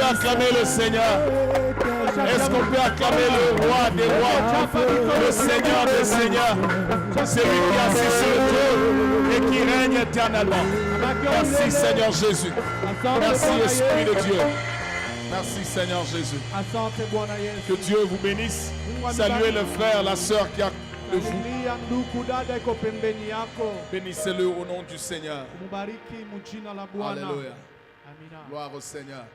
Acclamer le Seigneur. Est-ce qu'on peut acclamer le roi des rois, le Seigneur des seigneurs, celui qui est assis sur le trône et qui règne éternellement? Merci Seigneur Jésus. Merci Esprit de Dieu. Merci Seigneur Jésus. Que Dieu vous bénisse. Saluez le frère, la sœur qui a de vous. Bénissez-le au nom du Seigneur. Alléluia. Gloire au Seigneur.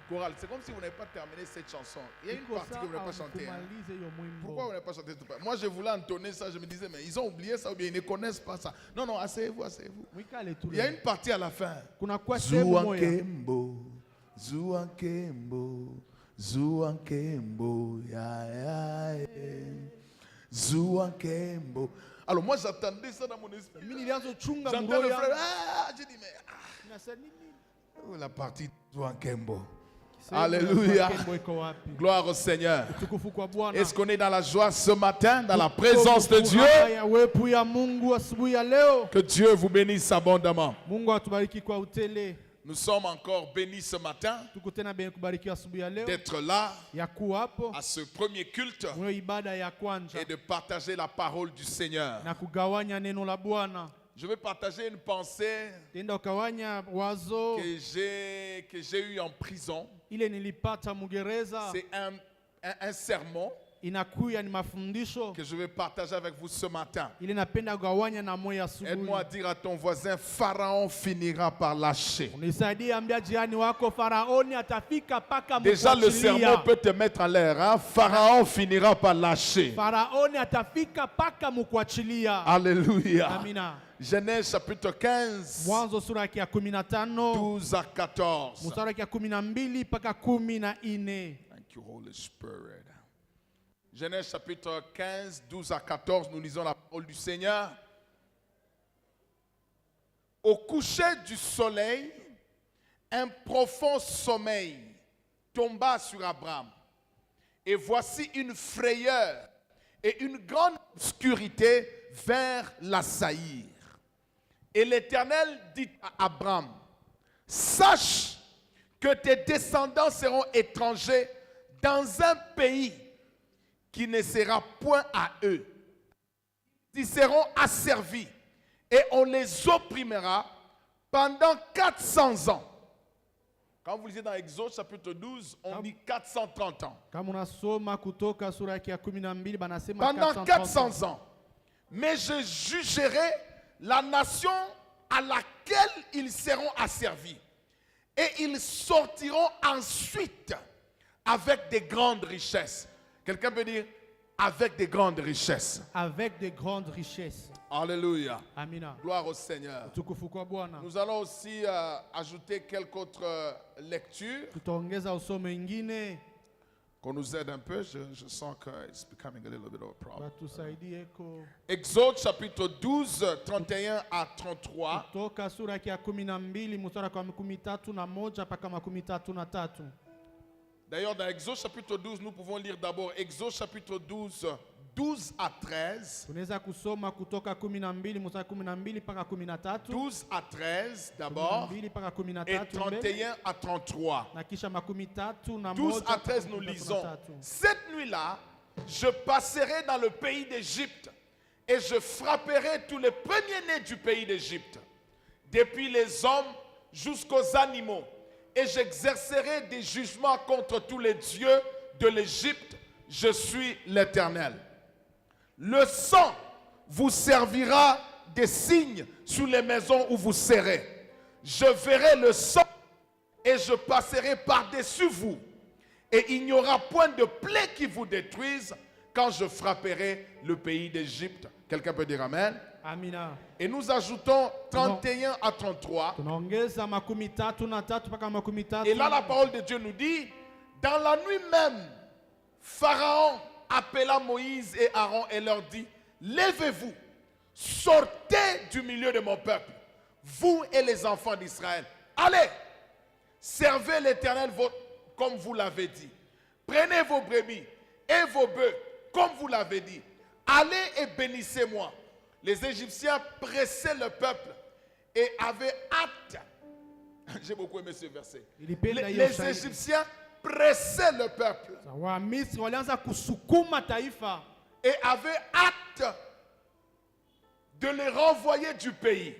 Chorale, c'est comme si vous n'avez pas terminé cette chanson. Il y a une partie que vous n'avez pas chantée. Pourquoi vous n'avez pas chanté tout ça? Moi, je voulais entonner ça. Je me disais, mais ils ont oublié ça ou bien ils ne connaissent pas ça. Non, non, asseyez-vous, asseyez-vous. Il y a une partie à la fin. Zouankembo, Zouankembo, Zouankembo, Zouankembo. Alors moi, j'attendais ça dans mon esprit. J'entends le frère. J'ai dit, mais la partie Zouankembo. Alléluia. Gloire au Seigneur. Est-ce qu'on est dans la joie ce matin, dans la présence de Dieu? Que Dieu vous bénisse abondamment. Nous sommes encore bénis ce matin d'être là à ce premier culte et de partager la parole du Seigneur. Je vais partager une pensée que j'ai eue en prison. C'est un sermon que je vais partager avec vous ce matin. Aide-moi à dire à ton voisin, Pharaon finira par lâcher. Déjà le sermon peut te mettre en l'air. Hein? Pharaon finira par lâcher. Alléluia. Genèse chapitre 15, 12 à 14. Thank you, Holy Spirit. Genèse chapitre 15, 12 à 14, nous lisons la parole du Seigneur. Au coucher du soleil, un profond sommeil tomba sur Abraham. Et voici une frayeur et une grande obscurité vinrent l'assaillir. Et l'Éternel dit à Abraham, sache que tes descendants seront étrangers dans un pays qui ne sera point à eux. Ils seront asservis et on les opprimera pendant 400 ans. Quand vous lisez dans Exode chapitre 12, on dit 430 ans. Pendant 400 ans. Mais je jugerai la nation à laquelle ils seront asservis. Et ils sortiront ensuite avec des grandes richesses. Quelqu'un peut dire avec des grandes richesses. Avec des grandes richesses. Alléluia. Amina. Gloire au Seigneur. Nous allons aussi ajouter quelques autres lectures. Qu'on nous aide un peu, je sens que it's becoming a little bit of a problem. Exode chapitre 12, 31 à 33. D'ailleurs, dans Exode chapitre 12, nous pouvons lire d'abord Exode chapitre 12, 12 à 13. 12 à 13 d'abord. Et 31 à 33. 12 à 13, nous lisons. Cette nuit-là, je passerai dans le pays d'Égypte et je frapperai tous les premiers-nés du pays d'Égypte, depuis les hommes jusqu'aux animaux. Et j'exercerai des jugements contre tous les dieux de l'Égypte. Je suis l'Éternel. Le sang vous servira des signes sur les maisons où vous serez. Je verrai le sang et je passerai par-dessus vous. Et il n'y aura point de plaie qui vous détruise quand je frapperai le pays d'Égypte, Quelqu'un peut dire Amen. Amina. Et nous ajoutons 31 à 33. Et là, la parole de Dieu nous dit, dans la nuit même, Pharaon appela Moïse et Aaron et leur dit, levez-vous, sortez du milieu de mon peuple, vous et les enfants d'Israël. Allez, servez l'Éternel comme vous l'avez dit. Prenez vos brebis et vos bœufs comme vous l'avez dit. Allez et bénissez-moi. Les Égyptiens pressaient le peuple et avaient hâte. J'ai beaucoup aimé ce verset. Les Égyptiens pressaient le peuple et avaient hâte de les renvoyer du pays.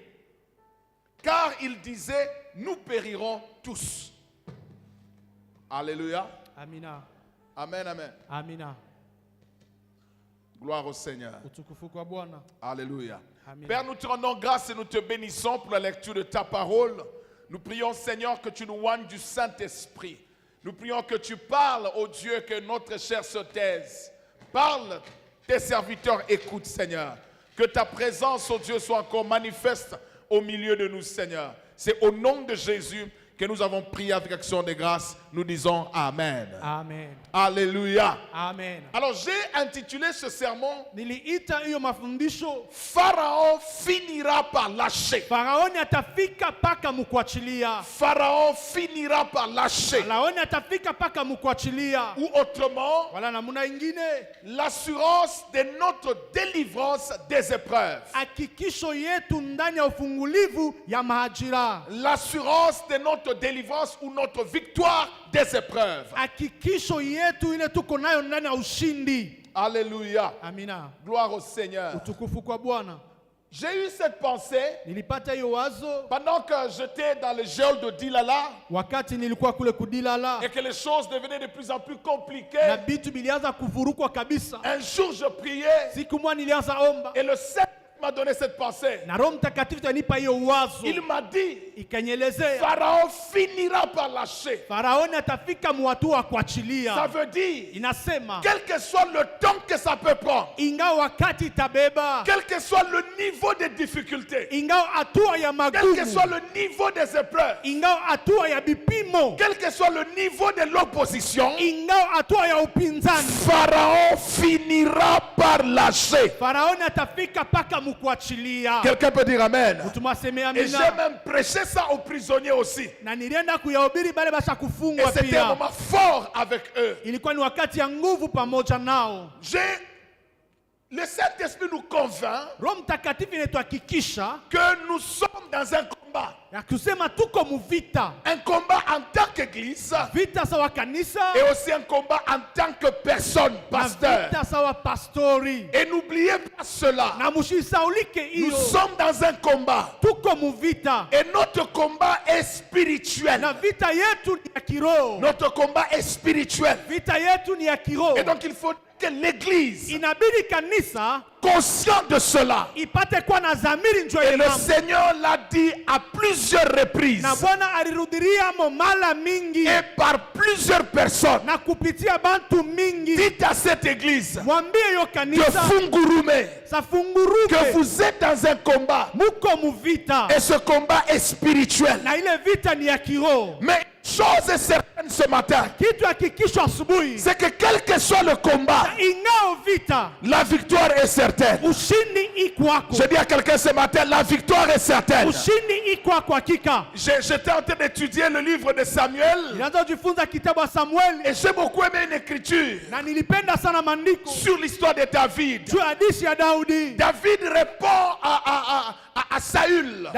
Car ils disaient, nous périrons tous. Alléluia. Amina. Amen, amen. Amina. Gloire au Seigneur. Alléluia. Amen. Père, nous te rendons grâce et nous te bénissons pour la lecture de ta parole. Nous prions, Seigneur, que tu nous oignes du Saint-Esprit. Nous prions que tu parles, ô Dieu, que notre chair se taise. Parle, tes serviteurs écoutent, Seigneur. Que ta présence, ô Dieu, soit encore manifeste au milieu de nous, Seigneur. C'est au nom de Jésus que nous avons prié avec action de grâce. Nous disons Amen. Amen. Alléluia. Amen. Alors j'ai intitulé ce sermon Pharaon finira par lâcher. Pharaon finira par lâcher. Ou autrement, l'assurance de notre délivrance des épreuves. L'assurance de notre délivrance ou notre victoire des épreuves. Alléluia. Amina. Gloire au Seigneur. J'ai eu cette pensée pendant que j'étais dans le géol de Dilala et que les choses devenaient de plus en plus compliquées. Un jour je priais et le Seigneur m'a donné cette pensée. Il m'a dit, Pharaon finira par lâcher. Ça veut dire, quel que soit le temps que ça peut prendre, quel que soit le niveau de difficulté, quel que soit le niveau des épreuves, quel que soit le niveau de l'opposition, Pharaon finira par lâcher. Quelqu'un peut dire Amen. Et j'ai même prêché ça aux prisonniers aussi. Et c'était un moment fort avec eux. Le Saint-Esprit nous convainc que nous sommes dans un combat. Un combat en tant qu'église et aussi un combat en tant que personne, pasteur. Et n'oubliez pas cela. Nous sommes dans un combat. Et notre combat est spirituel. Notre combat est spirituel. Et donc il faut que l'église, conscient de cela, et le Seigneur l'a dit à plusieurs reprises et par plusieurs personnes, dites à cette église de Fungurume que vous êtes dans un combat et ce combat est spirituel. Mais chose est certaine ce matin, c'est que quel que soit le combat, la victoire est certaine. Je dis à quelqu'un ce matin, la victoire est certaine. J'étais en train d'étudier le livre de Samuel et j'ai beaucoup aimé une écriture sur l'histoire de David. David répond à Saül.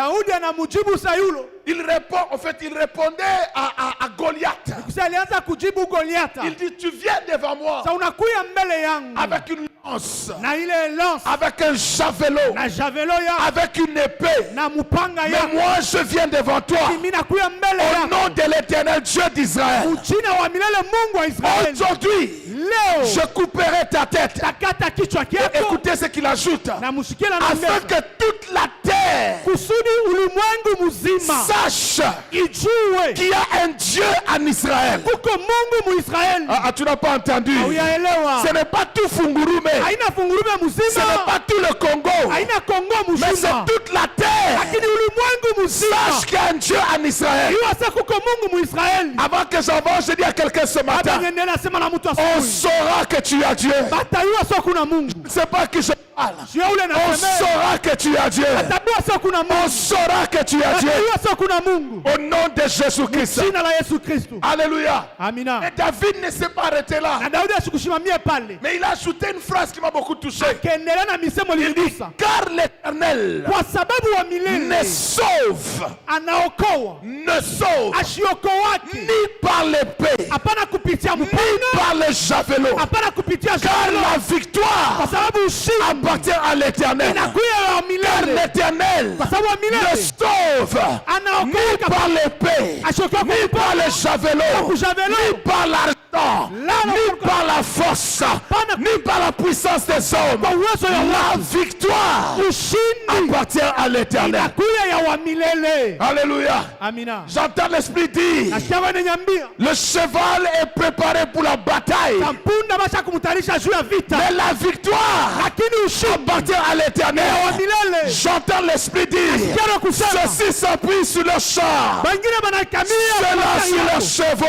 Il répond, en fait, il répondait à Goliath. Il dit, tu viens devant moi avec une lance, avec un javelot, avec une épée. Mais moi, je viens devant toi au nom de l'Éternel Dieu d'Israël. Aujourd'hui, je couperai ta tête. Et écoutez ce qu'il ajoute. Afin que toute la terre terre sache qu'il y a un Dieu en Israël. Ah, tu n'as pas entendu. Ce n'est pas tout Fungurume. Ce n'est pas tout le Congo. Mais c'est toute la terre. Sache qu'il y a un Dieu en Israël. Avant que j'avance, je dis à quelqu'un ce matin, on saura que tu as Dieu. Je ne sais pas qui je parle. On saura que tu as Dieu. On saura que tu as Dieu. Au nom de Jésus-Christ. Alléluia. Et David ne s'est pas arrêté là. Mais il a ajouté une phrase qui m'a beaucoup touché. Il dit, car l'Éternel ne sauve, ni par l'épée, ni par le javelot. Car la victoire appartient à l'Éternel. Car l'Éternel ne sauve ni par l'épée, ni par le javelot, ni par l'argent, ni par la force, ni par la puissance des hommes. La victoire appartient à l'Éternel. Alléluia. J'entends l'Esprit dire, le cheval est préparé pour la bataille, mais la victoire appartient à l'Éternel. J'entends l'Esprit dire, ceux-ci s'appuient sur le char, ceux-là sur leurs chevaux,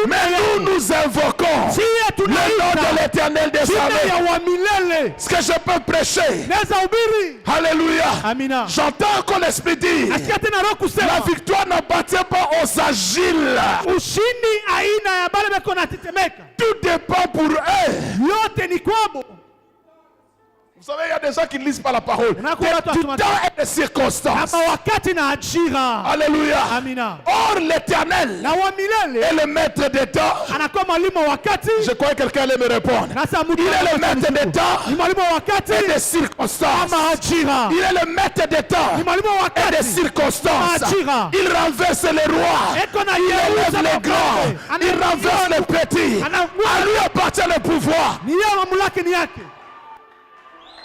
mais nous invoquons le nom de l'Éternel des armées. Ce que je peux prêcher, alléluia, j'entends encore l'Esprit dire, la victoire n'appartient pas aux agiles. Tout dépend pour eux. Vous savez, il y a des gens qui ne lisent pas la parole. Du temps et des circonstances. Alléluia. Or, l'Éternel est le maître des temps. Je crois que quelqu'un allait me répondre. Il est le maître des temps et des circonstances. Il est le maître des temps et des circonstances. Il renverse les rois. Il élève les grands. Il renverse les petits. À lui appartient le pouvoir.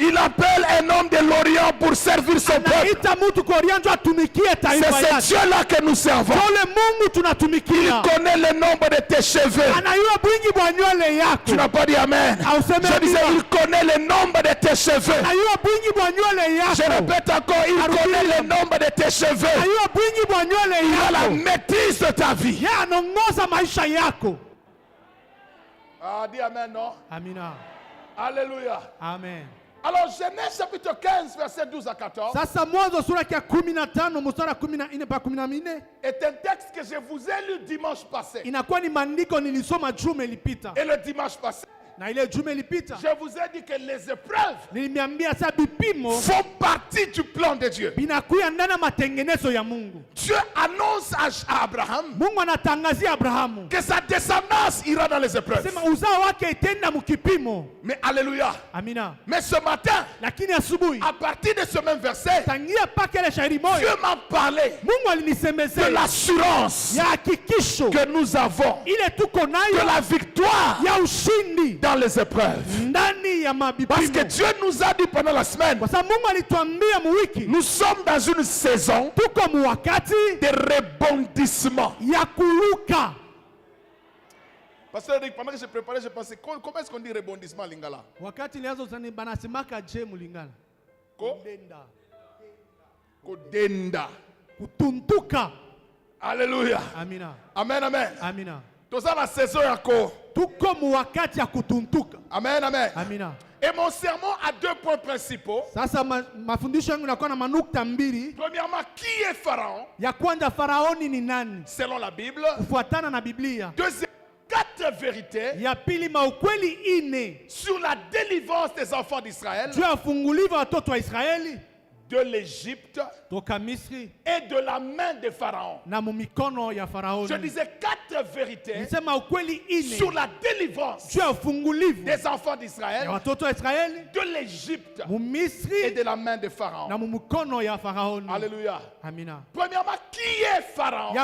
Il appelle un homme de l'Orient pour servir son peuple. C'est ce Dieu-là que nous servons. Il connaît le nombre de tes cheveux. Tu n'as pas dit Amen. Je disais, il connaît le nombre de tes cheveux. Je répète encore, il connaît le nombre de tes cheveux. Il a la maîtrise de ta vie. Ah, dis Amen, non? Amina. Alléluia. Amen. Alors, Genèse chapitre 15, verset 12 à 14 est un texte que je vous ai lu dimanche passé. Et le dimanche passé, je vous ai dit que les épreuves font partie du plan de Dieu. Dieu annonce à Abraham que sa descendance ira dans les épreuves. Mais alléluia. Mais ce matin, à partir de ce même verset, Dieu m'a parlé de l'assurance que nous avons de la victoire dans les épreuves. Parce que Dieu nous a dit pendant la semaine, nous sommes dans une saison de rebondissement. Pasteur Eric, pendant que je préparais, je pensais, comment est-ce qu'on dit rebondissement en lingala? Kodenda. Kutuntuka. Alléluia. Amina. Amen, amen. Amina. Tout ça la saison encore. Amen, amen. Amina. Et mon sermon a 2 points principaux. Premièrement, qui est Pharaon? Selon la Bible. Deuxièmement, 4 vérités sur la délivrance des enfants d'Israël de l'Égypte et de la main de Pharaon. Je disais 4 vérités sur la délivrance des enfants d'Israël de l'Égypte et de la main de Pharaon. Alléluia. Premièrement, qui est Pharaon?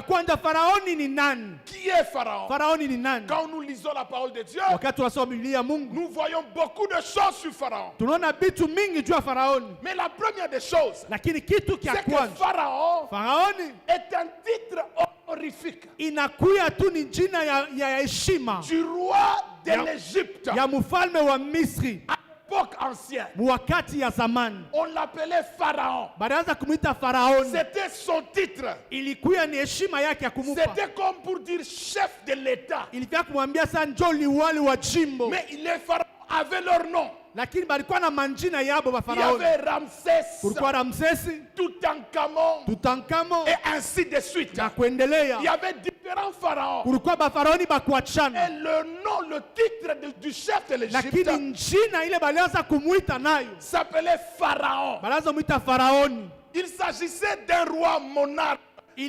Qui est Pharaon? Quand nous lisons la parole de Dieu, nous voyons beaucoup de choses sur Pharaon. Mais la première des choses, chose. C'est que Pharaon est un titre honorifique du roi de l'Égypte. À l'époque ancienne, on l'appelait Pharaon. C'était son titre. C'était comme pour dire chef de l'État. Mais les pharaons avaient leur nom. Il y avait Ramsès, Toutankhamon, et ainsi de suite. Il y avait différents pharaons. Et le nom, le titre du chef de l'Égypte s'appelait Pharaon. Il s'agissait d'un roi monarque. Ça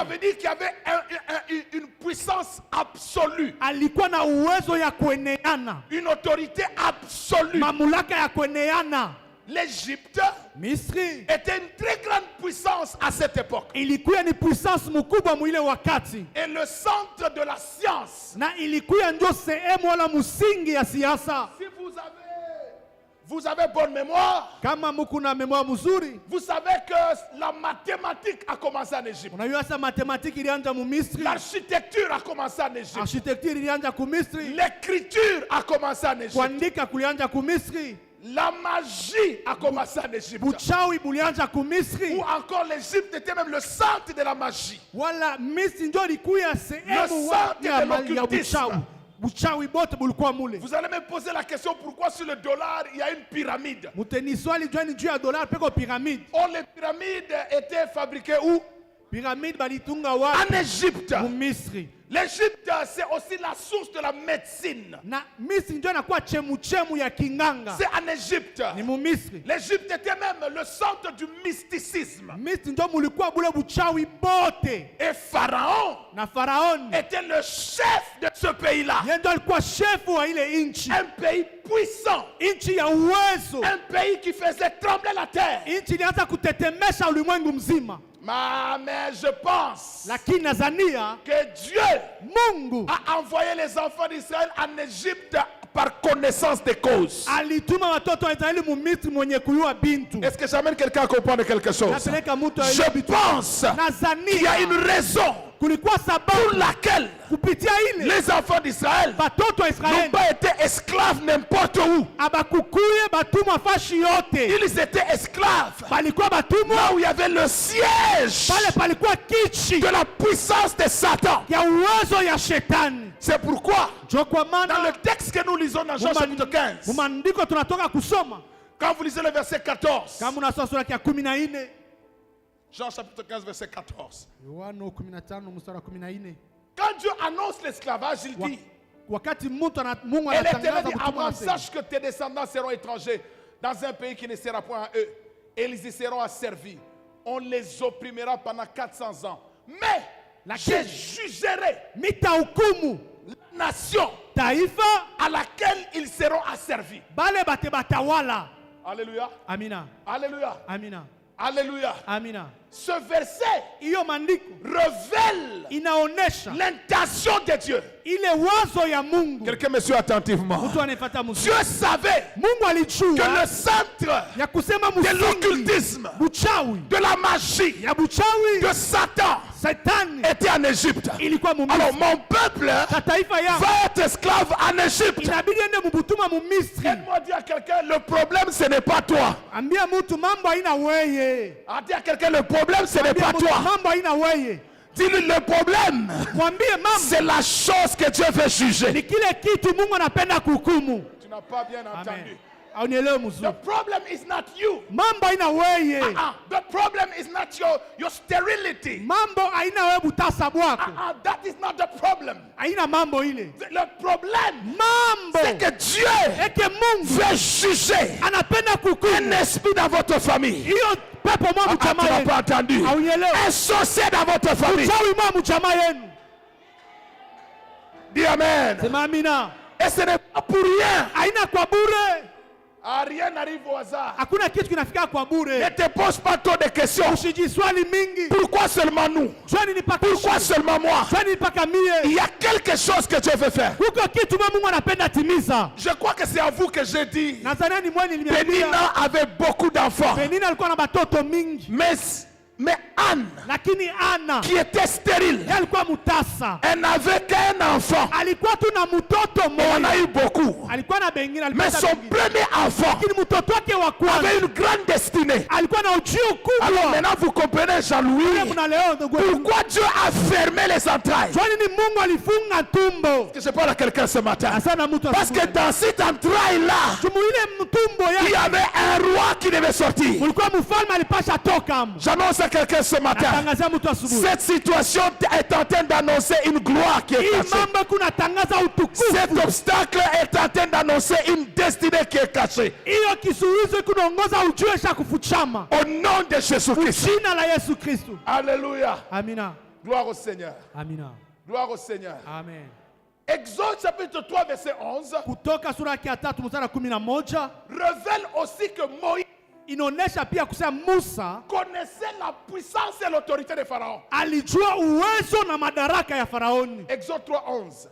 veut dire qu'il y avait une puissance absolue, une autorité absolue. L'Égypte était une très grande puissance à cette époque. Et le centre de la science. Si vous avez bonne mémoire, vous savez que la mathématique a commencé en Égypte. L'architecture a commencé en Égypte. L'écriture a commencé en Égypte. La magie a commencé en Égypte. Ou encore l'Égypte était même le centre de la magie. Le centre de l'occultisme. Vous allez me poser la question, pourquoi sur le dollar il y a une pyramide? Oh, les pyramides étaient fabriquées où? En Égypte. L'Égypte, c'est aussi la source de la médecine. C'est en Égypte. L'Égypte était même le centre du mysticisme. Et Pharaon était le chef de ce pays-là. Un pays puissant. Un pays qui faisait trembler la terre. Mais je pense que Dieu a envoyé les enfants d'Israël en Égypte par connaissance des causes. Est-ce que j'amène quelqu'un à comprendre quelque chose? Je pense qu'il y a une raison pour laquelle les enfants d'Israël n'ont pas été esclaves n'importe où. Ils étaient esclaves là où il y avait le siège de la puissance de Satan. C'est pourquoi dans le texte que nous lisons dans Jean chapitre 15, quand vous lisez le verset 14, Jean chapitre 15 verset 14, quand Dieu annonce l'esclavage, il dit, et l'Éternel dit, Abraham, sache que tes descendants seront étrangers dans un pays qui ne sera point à eux, et ils y seront asservis. On les opprimera pendant 400 ans. Mais je jugerai la nation à laquelle ils seront asservis. Alléluia. Amina. Alléluia. Amina. Alléluia. Amina. Ce verset révèle l'intention de Dieu. Quelqu'un me suit attentivement. Dieu savait que le centre de l'occultisme, de la magie, de Satan était en Égypte. Alors mon peuple va être esclave en Égypte. Aide-moi à dire à quelqu'un, le problème ce n'est pas toi. À dire à quelqu'un, le problème ce n'est pas toi. Dis-lui, le problème c'est la chose que Dieu veut juger. Tu n'as pas bien entendu. The problem is not you. The problem is not your sterility. That is not the problem. Le problème, c'est que Dieu veut juger un esprit dans votre famille. Tu n'as pas entendu. Un sorcier dans votre famille. Dis Amen. Et ce n'est pas pour rien Rien n'arrive au hasard. Hakuna kitu kinafika kwa bure. Ne te pose pas trop de questions. Usijiswali mingi. Pourquoi seulement nous? Pourquoi seulement moi? Il y a quelque chose que Dieu veut faire. Je crois que c'est à vous que j'ai dit. Pénina avait beaucoup d'enfants. Mais Anne, qui était stérile, elle n'avait qu'un enfant. Elle en a eu beaucoup. Mais son premier enfant avait une grande destinée. Alors maintenant vous comprenez, Jean-Louis, pourquoi Dieu a fermé les entrailles. Je parle à quelqu'un ce matin. Parce que dans cette entraille-là, il y avait un roi qui devait sortir. J'annonce à quelqu'un ce matin, cette situation est en train d'annoncer une gloire qui est cachée. Cet obstacle est en train d'annoncer une destinée qui est cachée. Au nom de Jésus-Christ. Alléluia. Amina. Gloire au Seigneur. Amina. Gloire au Seigneur. Amen. Exode chapitre 3 verset 11 révèle aussi que Moïse inaonesha pia kusema Musa connaissait la puissance et l'autorité de Pharaon. Alijua uwezo na madaraka ya Faraoni. Exode 3:11.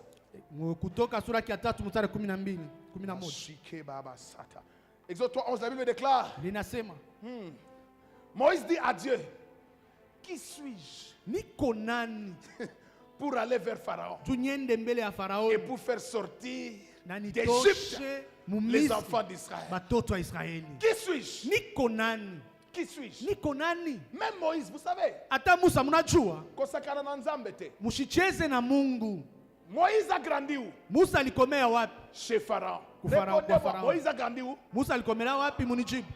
Kutoka sura ya 3 mstari 12, 11. Exode 3:11, la Bible déclare. Linasema, Moïse dit à Dieu, qui suis-je? Niko nani pour aller vers Pharaon tunyende mbele ya Faraoni et pour faire sortir d'Égypte les enfants d'Israël. Qui suis-je? Niko nani? Qui suis-je? Niko nani? Même Moïse, vous savez. Ata Musa mnajua. Kosakana na nzambe te. Mushicheze na Mungu. Moïse a grandi où? Musa alikomea wapi? Chez Pharaon. Pharaon. Moïse a grandi où? Musa alikomea wapi munijibu?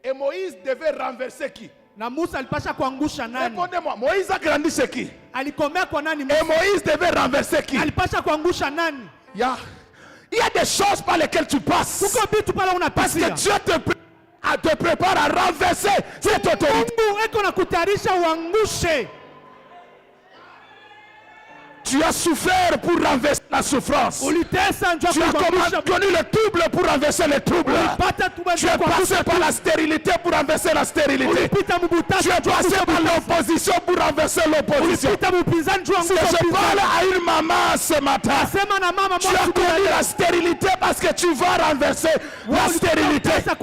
Et Moïse devait renverser qui? Na Musa alipasha kuangusha nani? Répondez-moi. Moïse a grandi chez qui? Alikomea kwa nani Musa? Et Moïse devait renverser qui? Alipasha kuangusha nani? Il y a des choses par lesquelles tu passes. Parce que Dieu te prépare à renverser cette autorité. Tu as souffert pour renverser la souffrance. Tu as connu le trouble pour renverser le trouble. Tu es passé par la stérilité pour renverser la stérilité. Tu es passé par l'opposition pour renverser l'opposition. Si je parle à une maman ce matin, tu as connu la stérilité parce que tu vas renverser la stérilité. Je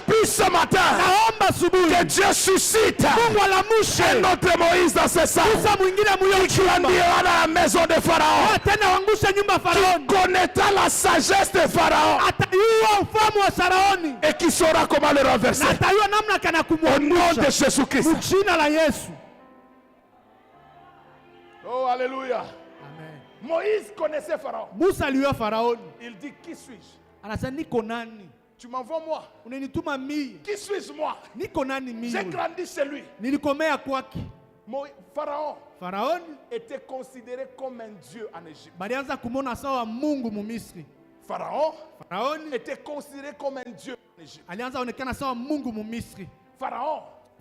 prie ce matin que Dieu suscite un autre Moïse dans ce sens. Qui grandira dans la maison de Pharaon. Qui connaîtra la sagesse de Pharaon. Et qui saura comment le renverser. Au nom de Jésus-Christ. Oh, alléluia. Amen. Moïse connaissait Pharaon. Il dit, qui suis-je? Tu m'envoies moi. Qui suis-je moi? J'ai grandi chez lui. Pharaon était considéré comme un dieu en Égypte. Pharaon était considéré comme un dieu en Égypte.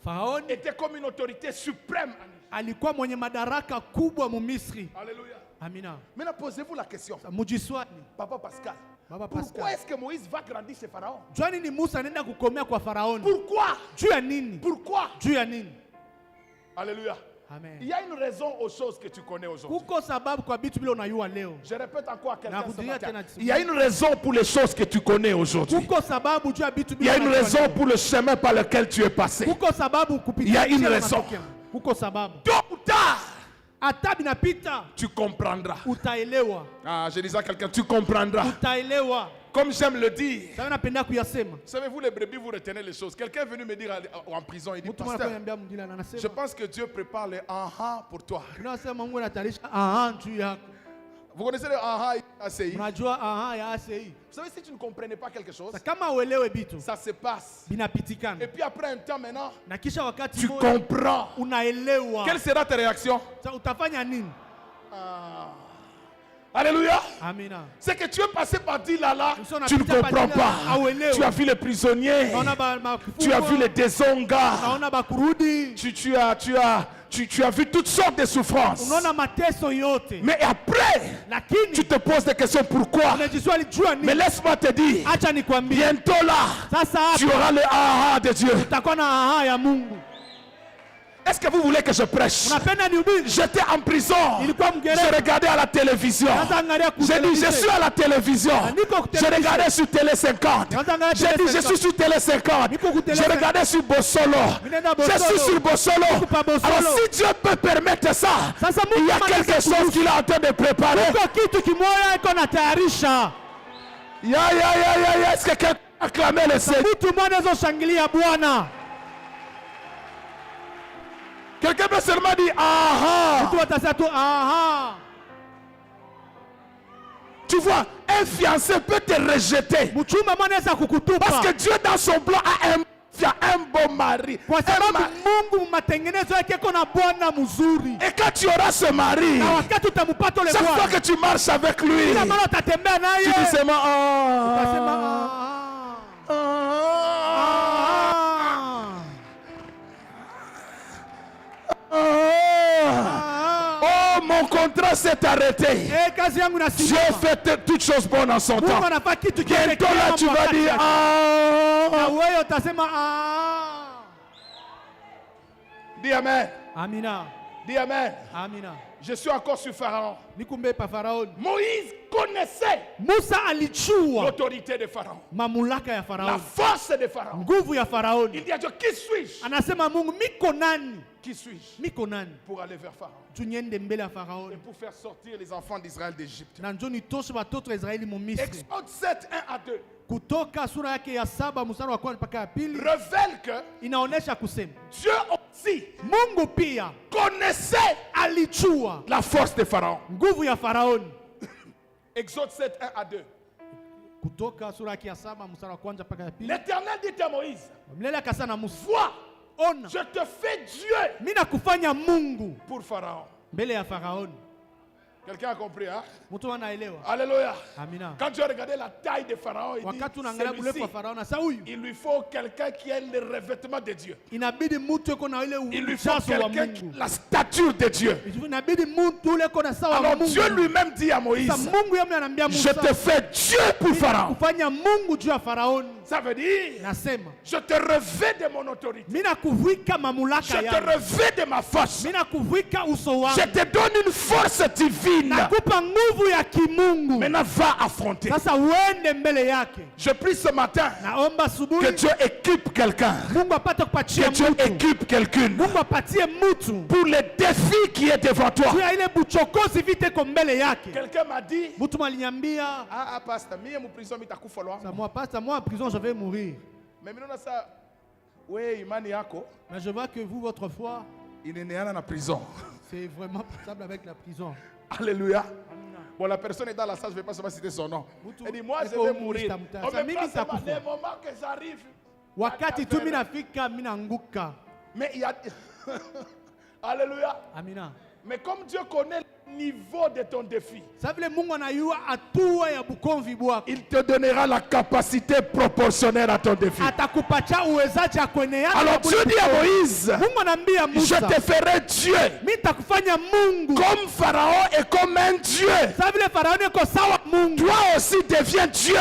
Pharaon était comme une autorité suprême en Égypte. Alléluia. Amina. Maintenant posez-vous la question. Papa Pascal. Pourquoi est-ce que Moïse va grandir chez Pharaon? Pourquoi? Alléluia. Amen. Il y a une raison aux choses que tu connais aujourd'hui. Je répète encore à quelqu'un ce matin. Il y a une raison pour les choses que tu connais aujourd'hui. Il y a une raison pour le chemin par lequel tu es passé. Il y a une raison. Tôt ou tard, tu comprendras. Je disais à quelqu'un, tu comprendras. Comme j'aime le dire. Savez-vous, les brebis, vous retenez les choses. Quelqu'un est venu me dire en prison, il dit, pasteur, je pense que Dieu prépare les aha pour toi. Vous connaissez le aha et ACI? Vous savez, si tu ne comprenais pas quelque chose, ça se passe. Et puis après un temps maintenant, tu comprends. Quelle sera ta réaction? Alléluia. C'est que tu es passé par Dilala, tu ne comprends pas. Tu as vu les prisonniers, tu as vu les désongas, tu as vu toutes sortes de souffrances. Mais après, tu te poses des questions pourquoi. Mais laisse-moi te dire, bientôt là, tu auras le aha de Dieu. Est-ce que vous voulez que je prêche? J'étais en prison. Je regardais à la télévision. J'ai dit, je suis à la télévision. Je regardais sur Télé 50. J'ai dit, je suis sur Télé 50. Je regardais sur Bossolo. Je suis sur Bossolo. Alors si Dieu peut permettre ça, il y a quelque chose qu'il est en train de préparer. Est-ce que quelqu'un a acclamé le Seigneur? Quelqu'un peut seulement dire aha. Tu vois, un fiancé peut te rejeter. Parce que Dieu dans son plan a un bon mari. Et quand tu auras ce mari, chaque fois que tu marches avec lui, tu dis seulement oh, mon contrat s'est arrêté. J'ai fait toutes choses bonnes en son temps. Bientôt là, tu vas dire dis Amen. Amina. Dis Amen. Amina. Je suis encore sur Pharaon. Moïse connaissait l'autorité de Pharaon. La force de Pharaon. Il dit à Dieu, qui suis-je? Qui suis-je pour aller vers Pharaon et pour faire sortir les enfants d'Israël d'Égypte? Exode 7, 1 à 2. Révèle que Dieu aussi connaissait la force de Pharaon. Exode 7, 1 à 2. L'Éternel dit à Moïse, vois, je te fais Dieu pour Pharaon. Quelqu'un a compris, hein? Alléluia. Quand tu as regardé la taille de Pharaon, il dit, il lui faut quelqu'un qui a le revêtement de Dieu. Il lui faut quelqu'un qui a la stature de Dieu. Alors Dieu lui-même dit à Moïse, je te fais Dieu pour Pharaon. Ça veut dire, je te revêt de mon autorité. Je te revêt de ma force. Je te donne une force divine. Maintenant va affronter. Je prie ce matin que Dieu équipe quelqu'un. Que Dieu équipe quelqu'un pour les défis qui est devant toi. Quelqu'un m'a dit, pasteur, moi en prison je vais mourir. Mais je vois que vous, votre foi, il est né à la prison. C'est vraiment possible avec la prison. Alléluia. Bon, la personne est dans la salle, je ne vais pas seulement citer son nom. Elle dit, moi je vais mourir. Les moments que j'arrive. Mais il y a... Alléluia. Amina. Mais comme Dieu connaît le niveau de ton défi, il te donnera la capacité proportionnelle à ton défi. Alors Dieu dit à Moïse, je te ferai Dieu comme Pharaon et comme un Dieu. Toi aussi deviens Dieu.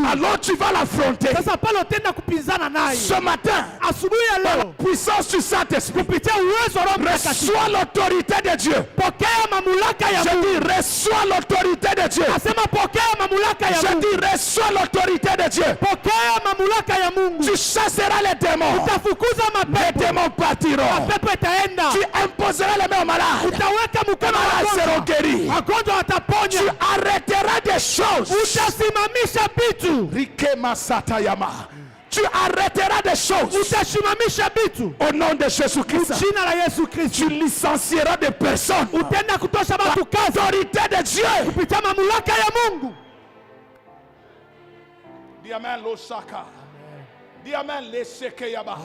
Alors tu vas l'affronter. Ce matin, par la puissance du Saint-Esprit, reçois l'autorité de Dieu. Je dis reçois l'autorité de Dieu. Je dis reçois l'autorité de Dieu. Tu chasseras les démons. Les démons partiront. Tu imposeras les mains aux malades. Les malades seront guéris. Tu arrêteras des choses. Rikema Satayama. Tu arrêteras des choses au nom de Jésus-Christ. Tu licencieras des personnes par l'autorité de Dieu. Dis Amen, Loshaka. Dis Amen, Leshekeyaba.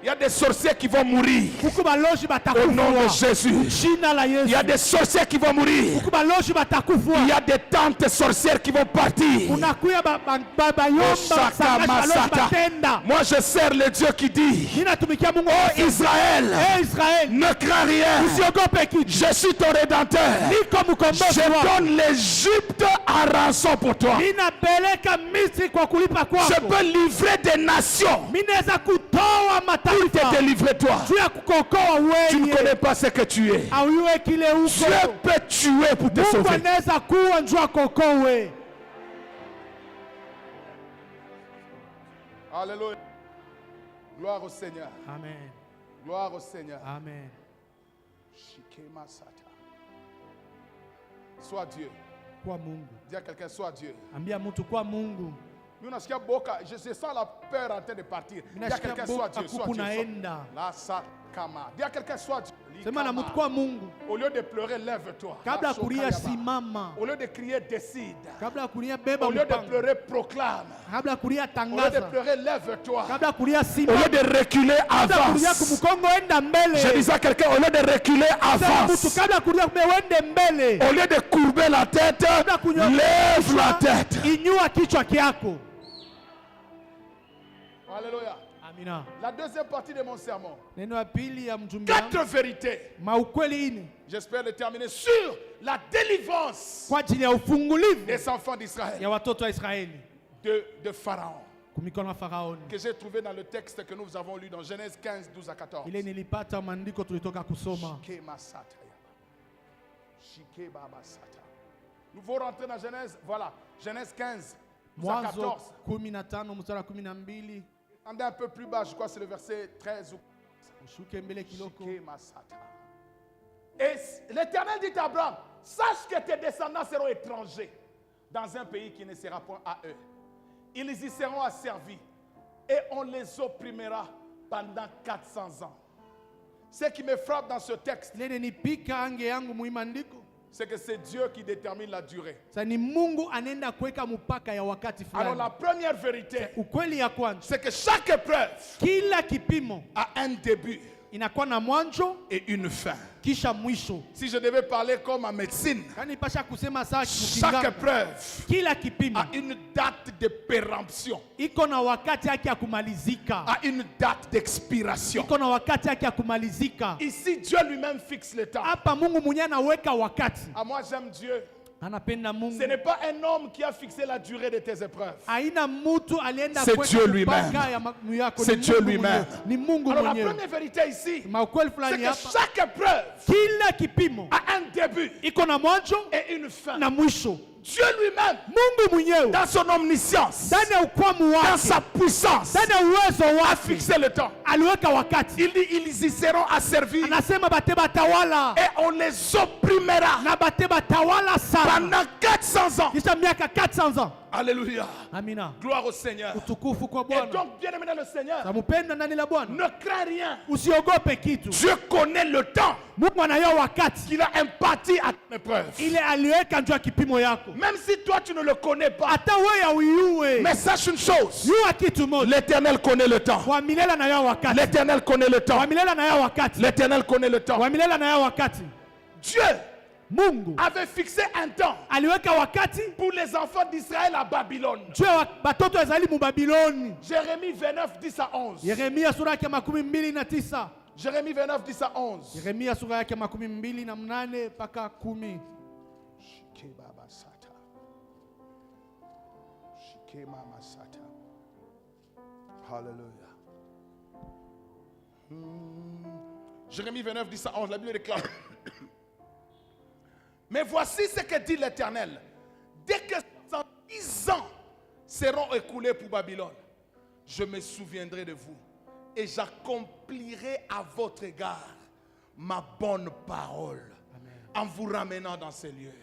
Il y a des sorciers qui vont mourir. Au nom de Jésus. Il y a des sorciers qui vont mourir. Il y a des tantes sorcières qui vont partir. Moi je sers le Dieu qui dit: oh Israël, ne crains rien. Je suis ton rédempteur. Je donne l'Égypte en rançon pour toi. Je peux livrer des nations pour te délivrer toi. Tu ne connais pas ce que tu es. Dieu peut tuer pour te sauver. Alléluia. Gloire au Seigneur. Amen. Gloire au Seigneur. Amen. Sois Dieu. Kwa Mungu. Dis à quelqu'un: sois Dieu. Ambia mtu kwa Mungu. Je sens la peur en train de partir. Dis à quelqu'un: sois Dieu. Sois Dieu. Dis à quelqu'un: sois Dieu. Au lieu de pleurer, lève-toi. Au lieu de crier, décide. Au lieu de pleurer, proclame. Au lieu de pleurer, lève-toi. Au lieu de reculer, avance. Je dis à quelqu'un: au lieu de reculer, avance. Au lieu de courber la tête, lève la tête. Alléluia. Amina. La deuxième partie de mon sermon. Neno ya pili ya mjumbe. 4 vérités. Maukweli. J'espère de terminer sur la délivrance kwa ajili ya ufungulivu des enfants d'Israël. Ya watoto wa Israeli. De Pharaon. Kumikono wa Faraoni. Que j'ai trouvé dans le texte que nous avons lu dans Genèse 15, 12 à 14. Ile nilipata maandiko tulitoka kusoma. Nous allons rentrer dans Genèse, voilà, Genèse 15, 12 à 14. Andez un peu plus bas, je crois que c'est le verset 13 ou Et l'Éternel dit à Abraham: sache que tes descendants seront étrangers dans un pays qui ne sera point à eux. Ils y seront asservis et on les opprimera pendant 400 ans. Ce qui me frappe dans ce texte, c'est que c'est Dieu qui détermine la durée. Alors la première vérité, c'est que chaque épreuve a un début et une fin. Si je devais parler comme en médecine, chaque épreuve a une date de péremption, a une date d'expiration. Ici, Dieu lui-même fixe le temps. Ah, moi j'aime Dieu. Ce n'est pas un homme qui a fixé la durée de tes épreuves. C'est Dieu lui-même. C'est Dieu lui-même. Alors la première vérité ici, c'est que chaque épreuve a un début et une fin. Dieu lui-même, dans son omniscience, dans sa puissance, a fixé le temps. Il dit: ils y seront asservis et on les opprimera pendant 400 ans. Alléluia. Amina. Gloire au Seigneur. Et donc, bien aimé dans le Seigneur, ne crains rien. Dieu connaît le temps qu'il a imparti à ton épreuve. Même si toi tu ne le connais pas, mais sache une chose: l'Éternel connaît le temps. L'Éternel connaît le temps. L'Éternel connaît le temps. Dieu avait fixé un temps pour les enfants d'Israël à Babylone. Jérémie 29, 10 à 11. Jérémie 29, 10 à 11. Alléluia. Jérémie 29, 10 à 11. La Bible déclare: mais voici ce que dit l'Éternel: dès que 110 ans seront écoulés pour Babylone, je me souviendrai de vous et j'accomplirai à votre égard ma bonne parole. Amen. En vous ramenant dans ces lieux.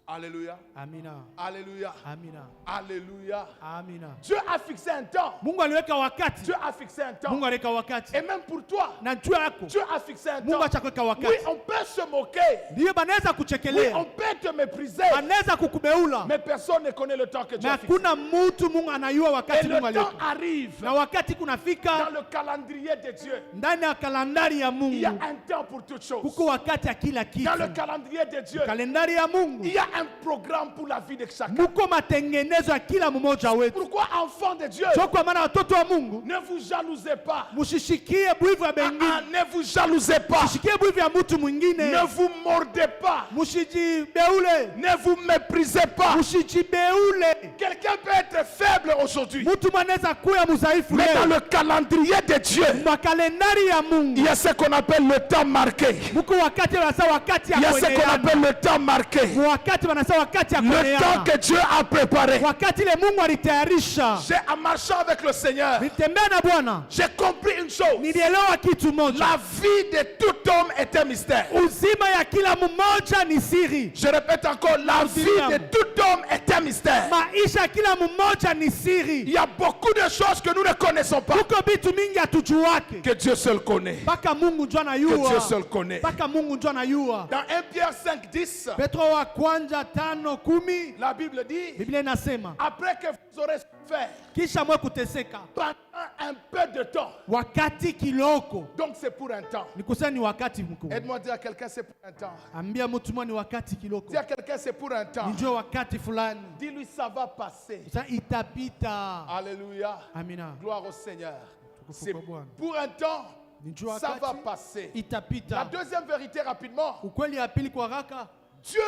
Alléluia. Amina. Alléluia. Amina. Alléluia. Amina. Dieu a fixé un temps. Mungu aliweka wakati. Dieu a fixé un temps. Mungu aliweka wakati. Et même pour toi, Na juu yako. Dieu a fixé un Mungu temps. achaweka wakati. Oui, on peut se moquer. Ndiyo banaweza Oui, kuchekelea. on peut te mépriser. Banaweza kukubeula. Mais personne ne connaît le temps que Dieu Na a fixé. kuna mtu Mungu anayua Et wakati le Mungu temps aliweka. arrive. Na wakati Dans kunafika le calendrier de Dieu, ndani ya kalendari ya il y a Mungu. un temps pour toutes choses. Kuko wakati ya kila kitu. Dans le calendrier de Dieu, Kalendari ya Mungu. il y a un programme pour la vie de chacun. Muko matengenezo ya kila mmoja wetu. Pourquoi, enfants de Dieu, Sio kwa maana watoto wa Mungu ne vous jalousez pas. musishikie bwivu ya bengine. Ne vous jalousez pas. Musishikie bwivu ya mtu mwingine. Ne vous mordez pas. Mushijibeule. Ne vous méprisez pas. Mushijibeule. Quelqu'un peut être faible aujourd'hui. Mtu mwanaweza kuwa mudhaifu Mais dans leo. le calendrier de Dieu, Kwa kalendari ya Mungu. il y a ce qu'on appelle le temps marqué. Muko wakati wanasema wakati ya Il y a ce qu'on kuoneana. appelle le temps marqué. Wakati wanasema wakati ya Le temps kuoneana. que Dieu a préparé. Wakati ile Mungu alitayarisha. En marchant avec le Seigneur, Nitembea na Bwana. j'ai compris une chose. Nilielewa kitu moja. La vie de tout homme est un mystère. Uzima ya kila mmoja ni siri. Je répète encore, la vie de tout homme est un mystère. Maisha ya kila mmoja ni Il siri. y a beaucoup de choses que nous ne connaissons pas, Kuko vitu mingi hatujuake. que Dieu seul connaît. Mpaka Mungu ndio Que Dieu anayua. seul connaît. Mpaka Mungu ndio anayua. Dans 1 Pierre 5, 10, Petro wa kwanza 5:10 la Bible dit, Biblia inasema après que vous aurez souffert kisha mwe kuteseka pendant un peu de temps, wakati kiloko. donc c'est pour un temps. Ni kusema ni wakati mkuu. Aide-moi à dire à quelqu'un, c'est pour un temps. Ambia mtu mwa ni wakati kiloko. Dis à quelqu'un, c'est pour un temps. Ndio wakati fulani. Dis-lui, ça va passer. Sasa itapita. Alléluia. Amina. Gloire au Seigneur. C'est kwa Bwana. pour un temps, Nijua ça va wakati passer. La itapita. deuxième vérité, rapidement. Ukweli ya pili kwa haraka. Dieu,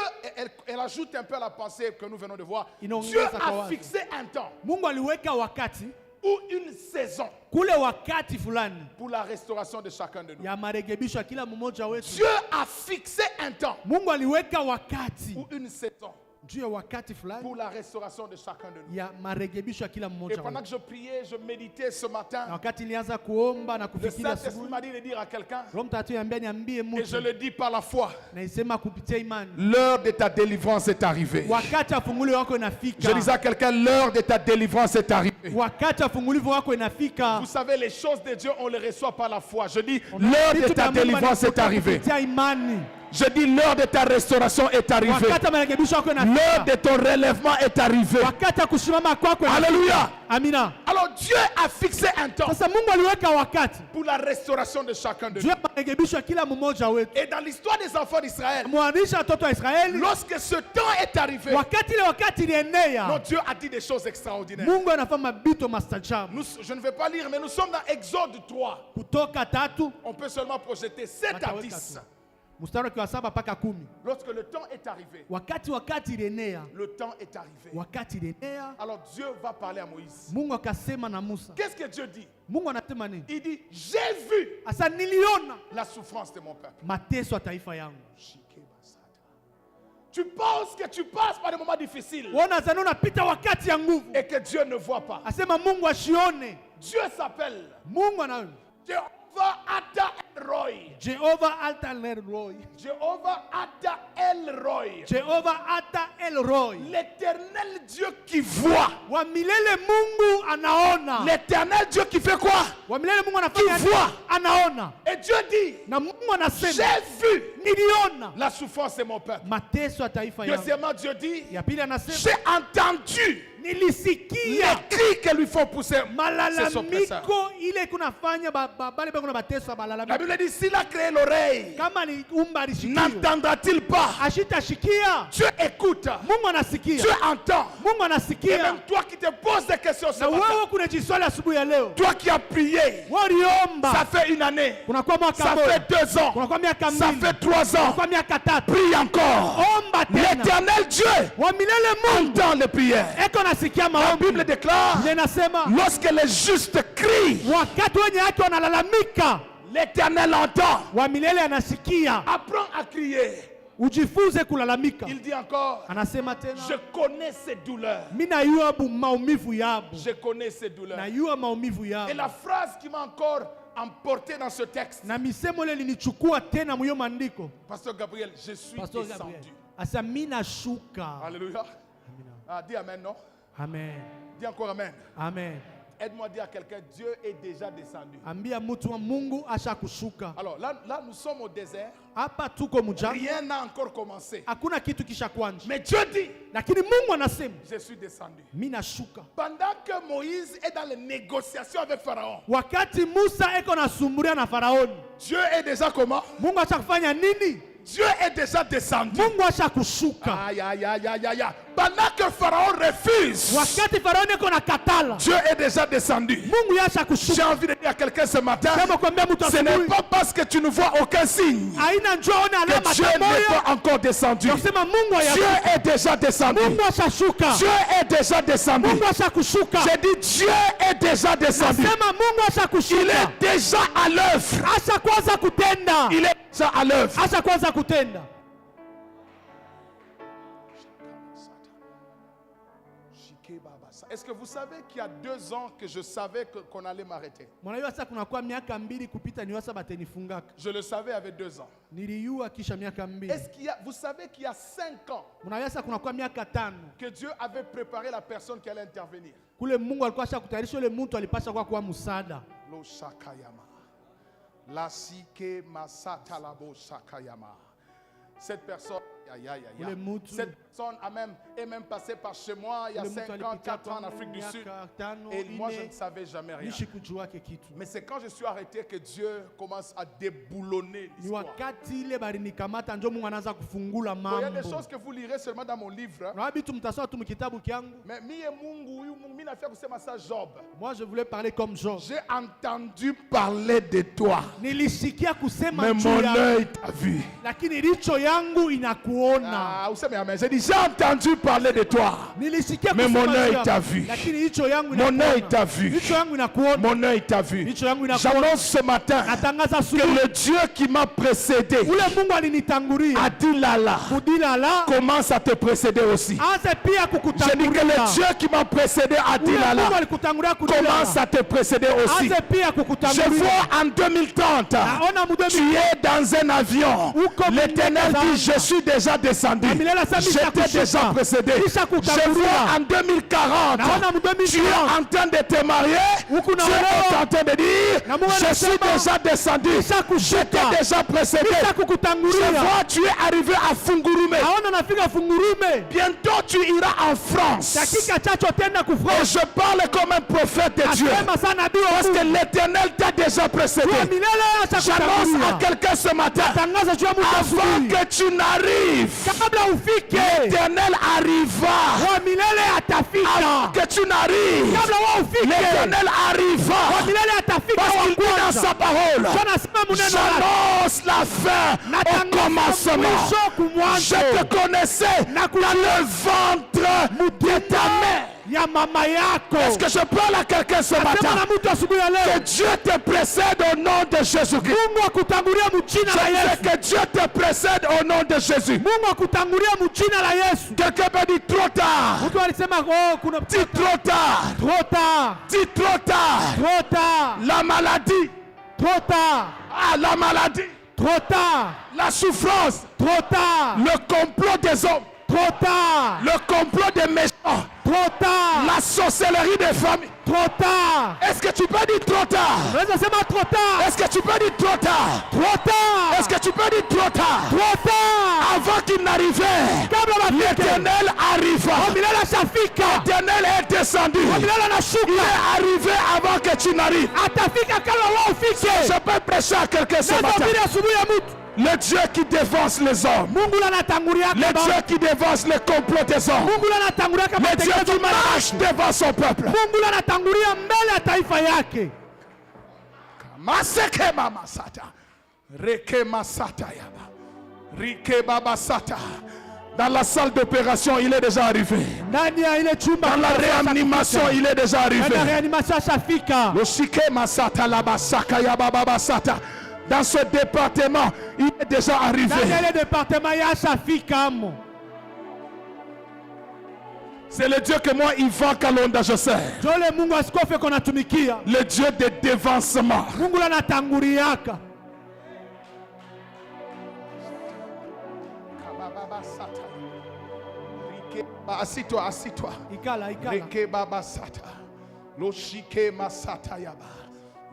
elle ajoute un peu à la pensée que nous venons de voir. Inaongeza Dieu kwa a wazo. fixé un temps Mungu aliweka wakati ou une saison kule wakati fulani pour la restauration de chacun de nous. ya marekebisho ya kila mmoja wetu. Dieu a fixé un temps Mungu aliweka wakati ou une saison juu ya wakati fulani pour la restauration de chacun de nous. ya marekebisho ya kila Et mmoja pendant wetu. que je priais, je méditais ce Na matin, wakati nilianza kuomba na le kufikiri Saint-Esprit asubuhi, m'a dit de dire à quelqu'un, Roho Mtakatifu ananiambia niambie et je mtu, le dis par la foi, na isema kupitia imani, l'heure de ta délivrance est arrivée. wakati wa fungulivu wako Je inafika. disais à quelqu'un, l'heure de ta délivrance est arrivée. Wakati wa fungulivu wako inafika. Vous savez, les choses de Dieu, on les reçoit par la foi. Je dis, l'heure de ta délivrance est arrivée. Kupitia imani. Je dis, l'heure de ta restauration est arrivée. Wakati wa marekebisho wako L'heure inafika. de ton relèvement est arrivée. Wakati wa kusimama kwako inafika. Alléluia. Amina. Alors Dieu a fixé un temps Sasa Mungu aliweka wakati pour la restauration de chacun de juu nous. ya marekebisho ya kila mmoja wetu. Et dans l'histoire des enfants d'Israël, Mwandishi wa watoto wa Israeli, lorsque ce temps est arrivé, wakati ile wakati ilienea, non, Dieu a dit des choses extraordinaires. Mungu anafanya mabito mastajabu. Je ne vais pas lire, mais nous sommes dans Exode 3. Kutoka 3 On peut seulement projeter 7 à 10. mstari wa 7 mpaka 10. Lorsque le temps est arrivé, Wakati ilienea, le temps est arrivé. wakati ilienea, Alors Dieu va parler à Moïse. Mungu akasema na Musa. Qu'est-ce que Dieu dit? Mungu anasema nini? Il dit, j'ai vu Asa niliona la souffrance de mon peuple. mateso ya taifa yangu. Tu penses que tu passes par des moments difficiles Wana zana unapita wakati ya nguvu. et que Dieu ne voit pas. Asema Mungu ashione. Dieu s'appelle Mungu anaona. Jehovah Ada Elroy. Jehova Alta El Roy. Jehovah Ada Elroy. Jehova Ata El Roy. L'éternel Dieu qui voit. Wa milele Mungu anaona. L'éternel Dieu qui fait quoi? Wa milele Mungu Qui anafanya nini? voit. Anaona. Et Dieu dit, Na Mungu anasema j'ai vu niliona la souffrance de mon peuple. mateso ya taifa yangu. Deuxièmement, Dieu dit, Ya pili anasema j'ai entendu nilisikia les cris que lui font pousser ses oppresseurs. malalamiko ile kunafanya bale bako na mateso La malalamiko. Bible dit, s'il a créé l'oreille, Kama aliumba alisikia. n'entendra-t-il pas? Ashitashikia. Dieu écoute, Mungu anasikia. Dieu entend. Mungu Et anasikia. même toi qui te poses des questions ce Na matin, wewe kuna jiswali asubuhi ya leo. toi qui as prié, Wewe uliomba. ça fait une année, Kunakuwa mwaka ça mmoja. fait 2 ans, Kunakuwa miaka ça mbili. fait 3 ans. Kunakuwa miaka 3. Prie encore. Omba tena. L'éternel Dieu Wa milele Mungu entend les prières. eko nasikia La maombi. Bible déclare, Biblia inasema lorsque les justes crient, wakati wenye haki wanalalamika, l'éternel entend. wa milele anasikia. Apprends à crier. Ujifunze kulalamika. Il dit encore, Anasema tena, je connais ces douleurs. mimi najua maumivu yabo. Je connais ces douleurs. Najua maumivu Et yabo. la phrase qui m'a encore emporté dans ce texte, Na misemo ile linichukua tena mwiyo maandiko. Pasteur Gabriel, je suis Pastor descendu. Gabriel, Asa mina shuka. Alléluia. Ah, dis amen, non? Amen. Dis encore amen. Amen. Aide-moi à dire à quelqu'un, Dieu est déjà descendu. Ambia mtu wa Mungu asha kushuka. Alors là nous sommes au désert. Hapa tuko mjangwa. Rien n'a encore commencé. Hakuna kitu kisha kuanza. Mais Dieu dit, lakini Mungu anasema, je suis descendu. Mina shuka. Pendant que Moïse est dans les négociations avec Pharaon. Wakati Musa eko nasumbulia na Faraoni. Dieu est déjà comment? Mungu acha kufanya nini? Dieu est déjà descendu. Mungu acha kushuka. Aïe, aïe, aïe, aïe, aïe. Pendant que Pharaon refuse, wakati Faraoni eko na katala, Dieu est déjà descendu. Mungu yasha kushuka. J'ai envie de dire à quelqu'un ce matin, ce n'est pas parce que tu ne vois aucun signe que Dieu n'est pas encore descendu. Dieu est déjà descendu. Dieu est déjà descendu. J'ai dit Dieu est déjà descendu. Il est déjà à l'œuvre. Il est déjà à l'œuvre. Est-ce que vous savez qu'il y a 2 ans que je savais qu'on allait m'arrêter? Je le savais avec 2 ans. Est-ce qu'il y a, vous savez qu'il y a 5 ans que Dieu avait préparé la personne qui allait intervenir? Cette personne, cette personne est même passée par chez moi il y a 5 ans, 4 ans en Afrique du Sud. Et moi, je ne savais jamais rien. Mais c'est quand je suis arrêté que Dieu commence à déboulonner l'histoire. Il y a des choses que vous lirez seulement dans mon livre. Mais moi, je voulais parler comme Job. J'ai entendu parler de toi. Mais mon œil t'a vu. Ah, vous savez, j'ai dit, j'ai entendu parler de toi. Mais mon œil t'a vu. Mon œil t'a vu. Mon œil t'a vu. J'annonce ce matin que le Dieu qui m'a précédé, Adilala, commence à te précéder aussi. J'ai dit que le Dieu qui m'a précédé, Adilala, commence à te précéder aussi. Je vois en 2030, tu es dans un avion. L'Éternel dit, je suis déjà descendu. J'étais déjà précédé. Je vois en 2040, tu es en train de te marier. Tu es en train de dire, je suis déjà descendu. J'étais déjà précédé. Je vois, tu es arrivé à Fungurume. Bientôt, tu iras en France. Et je parle comme un prophète de Dieu. Parce que l'Éternel t'a déjà précédé. J'annonce à quelqu'un ce matin, avant que tu n'arrives, l'Éternel arriva. Avant que tu n'arrives, l'Éternel arriva. Parce qu'il dit dans sa parole, j'annonce la fin au commencement. Je te connaissais dans le ventre de ta mère. Est-ce que je parle à quelqu'un ce matin? Que Dieu te précède au nom de Jésus-Christ. Que Dieu te précède au nom de Jésus. Quelqu'un peut dire trop tard. Dis trop tard. Dis trop tard. La maladie. Trop tard. Ah, la maladie. Trop tard. La souffrance. Trop tard. Le complot des hommes. Trop tard. Le complot des méchants. Trop tard. La sorcellerie des familles. Trop tard. Est-ce que tu peux dire trop tard? Trop tard. Est-ce que tu peux dire trop tard? Trop tard. Est-ce que tu peux dire trop tard? Trop tard. Avant qu'il n'arrivait, l'Éternel arriva. L'Éternel est descendu. Il est arrivé avant que tu n'arrives. Je peux prêcher à quelqu'un ce matin. Le Dieu qui dévance les hommes. Le Dieu qui dévance les complots des hommes. Le Dieu qui marche devant son peuple. Maseke mama sata. Reke masata yaba. Rike baba sata. Dans la salle d'opération, il est déjà arrivé. Dans la réanimation, il est déjà arrivé. Le shike masata la basaka yaba baba sata. Dans ce département, il est déjà arrivé. C'est le Dieu que moi, Yvan Kalonda, je sais. Le Dieu de dévancement. Assis-toi, assis-toi. Ikala, ikala. Reke baba sata. Loshike masata yaba.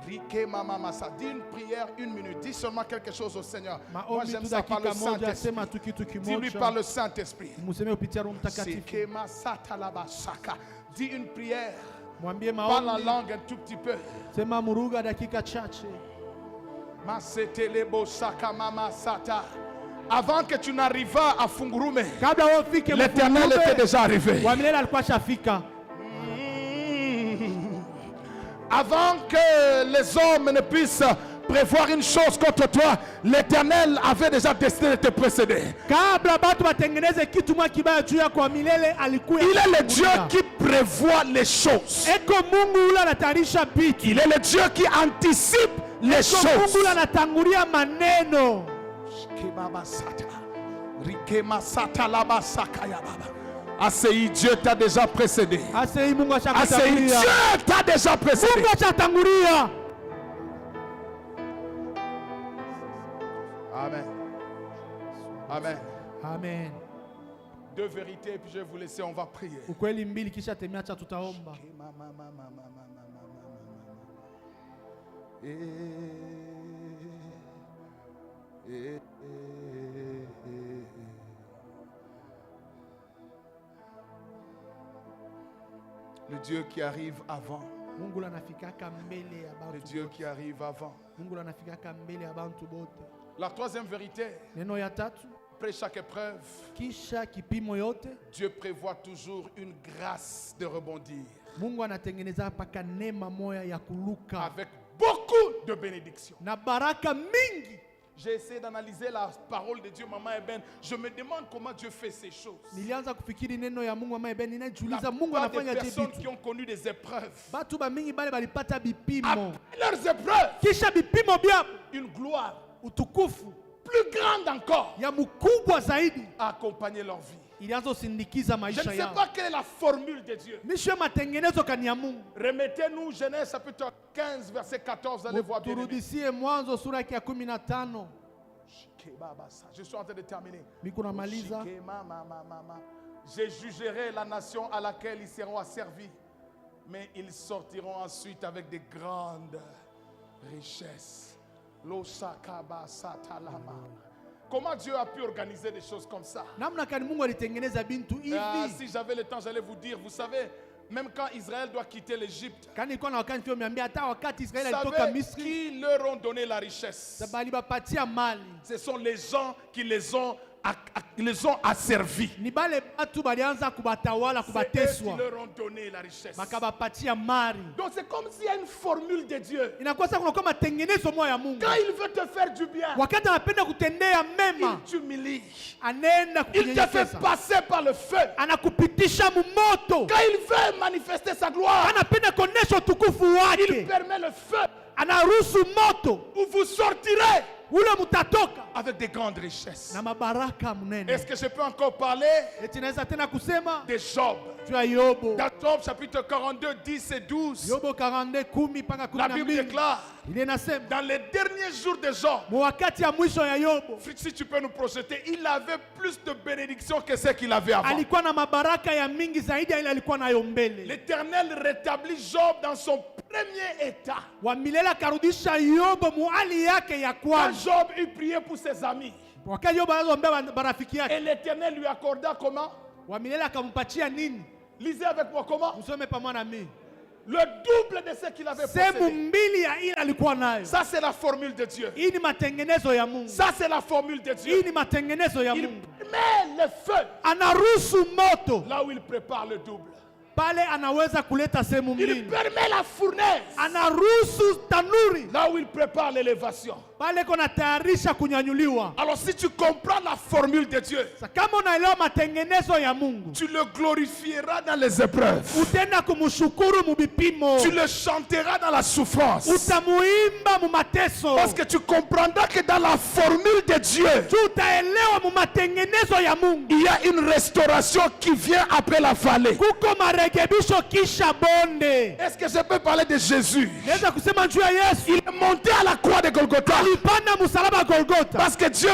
Rike mama masa. Dis une prière, 1 minute. Dis seulement quelque chose au Seigneur. Moi j'aime ça par le Saint-Esprit. Dis-lui par le Saint-Esprit. Sike masata laba saka. Dis une prière. Parle la langue un tout petit peu. Sema muruga dakika chache. Masete lebo saka mama sata. Avant que tu n'arrives à Fungurume, l'Éternel était déjà arrivé. Avant que les hommes ne puissent prévoir une chose contre toi, l'Éternel avait déjà décidé de te précéder. Il est le Dieu qui prévoit les choses. Il est le Dieu qui anticipe les choses. Assez Dieu t'a déjà précédé. Assez Dieu t'a déjà précédé. Amen. Amen. Amen. 2 vérités et puis je vais vous laisser, on va prier. Le Dieu qui arrive avant. Le Dieu qui arrive avant. La 3e vérité. Après chaque épreuve, Dieu prévoit toujours une grâce de rebondir. Avec beaucoup de bénédictions. J'ai essayé d'analyser la parole de Dieu, Maman Eben. Je me demande comment Dieu fait ces choses. La plupart des personnes qui ont connu des épreuves, après leurs épreuves, une gloire plus grande encore a accompagné leur vie. Je ne sais pas quelle est la formule de Dieu. Remettez-nous Genèse chapitre 15 verset 14. Allez voir bien. Je suis en train de terminer. Je jugerai la nation à laquelle ils seront asservis, mais ils sortiront ensuite avec de grandes richesses. Comment Dieu a pu organiser des choses comme ça? Si j'avais le temps, j'allais vous dire, vous savez, même quand Israël doit quitter l'Égypte, vous savez qui leur ont donné la richesse? Ce sont les gens qui les ont asservis. C'est eux qui leur ont donné la richesse. Donc c'est comme s'il y a une formule de Dieu. Quand il veut te faire du bien, il t'humilie. Il te fait passer par le feu. Quand il veut manifester sa gloire, il permet le feu où vous sortirez avec des grandes richesses. Est-ce que je peux encore parler de Job? Dans Job chapitre 42, 10 et 12, la Bible déclare, dans les derniers jours de Job, si tu peux nous projeter, il avait plus de bénédictions que ce qu'il avait avant. L'Éternel rétablit Job dans son premier état. Quand Job eut prié pour ses amis, et l'Éternel lui accorda comment? Lisez avec moi comment? Le double de ce qu'il avait possédé. Ça c'est la formule de Dieu. Ça c'est la formule de Dieu. Il met le feu là où il prépare le double. Il permet la fournaise là où il prépare l'élévation. Alors si tu comprends la formule de Dieu, tu le glorifieras dans les épreuves. Tu le chanteras dans la souffrance. Parce que tu comprendras que dans la formule de Dieu, il y a une restauration qui vient après la vallée. Est-ce que je peux parler de Jésus? Il est monté à la croix de Golgotha. alipanda msalaba Golgotha. Parce que Dieu